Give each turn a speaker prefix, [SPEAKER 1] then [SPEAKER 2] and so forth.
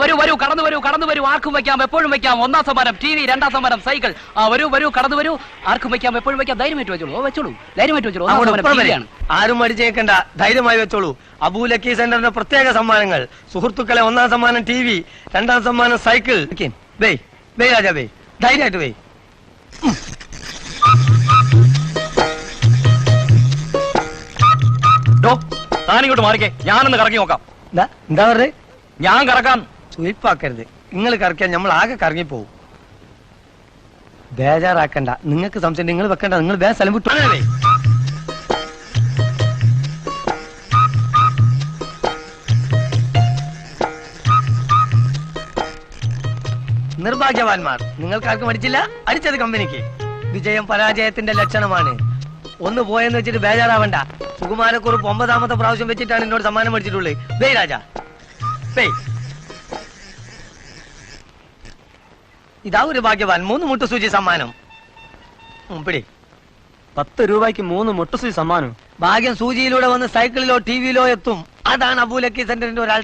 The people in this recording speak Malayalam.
[SPEAKER 1] വരൂ വരൂ കടന്നു വരൂ ആർക്കും വെക്കാം എപ്പോഴും വെക്കാം. 1ാം സമ്മാനം TV, 2ാം സമ്മാനം സൈക്കിൾ. വരൂ കടന്നു വരൂ ആർക്കും വെക്കാം എപ്പോഴും വെക്കാം. ധൈര്യമായിട്ട് വെച്ചോളൂ ധൈര്യമായിട്ട് വെച്ചോളൂ.
[SPEAKER 2] ആരും മടിച്ചേക്കണ്ട, ധൈര്യമായി വെച്ചോളൂ. അബൂ ലക്കി സെന്ററിന്റെ പ്രത്യേക സമ്മാനങ്ങൾ. സുഹൃത്തുക്കളെ, 1ാം സമ്മാനം TV, 2ാം സമ്മാനം സൈക്കിൾ. രാജാ ധൈര്യമായിട്ട് വേ.
[SPEAKER 1] താനിങ്ങോട്ട് മാറിക്കേ, ഞാനൊന്ന് കറക്കി നോക്കാം.
[SPEAKER 2] എന്താ പറഞ്ഞേ?
[SPEAKER 1] ഞാൻ കറക്കാം.
[SPEAKER 2] സുയിപ്പാക്കരുത്, നിങ്ങൾ കറക്കിയാൽ നമ്മൾ ആകെ കറങ്ങിപ്പോവും. ബേജാറാക്കണ്ട, നിങ്ങൾക്ക് സംശയം നിങ്ങൾ വെക്കണ്ട, നിങ്ങൾ വേറെ സ്ഥലം വിട്ടു. നിർഭാഗ്യവാന്മാർ, നിങ്ങൾക്കാർക്കും അടിച്ചില്ല. അടിച്ചത് കമ്പനിക്ക്. വിജയം പരാജയത്തിന്റെ ലക്ഷണമാണ്. ഒന്ന് പോയെന്ന് വെച്ചിട്ട് ബേജാറാവണ്ട. സുകുമാരക്കുറുപ്പ് 9ാമത്തെ പ്രാവശ്യം വെച്ചിട്ടാണ് എന്നോട് സമ്മാനം മേടിച്ചിട്ടുള്ളത്. Bay Raja bay. ഇതാ ഒരു ഭാഗ്യവാൻ, 3 മുട്ടുസൂചി സമ്മാനം. പിടി.
[SPEAKER 3] 10 രൂപയ്ക്ക് 3 മുട്ടുസൂചി സമ്മാനം.
[SPEAKER 2] ഭാഗ്യം സൂചിയിലൂടെ വന്ന് സൈക്കിളിലോ TV-യിലോ എത്തും. അതാണ് അബൂ ലക്കി സെന്ററിന്റെ ഒരാൾ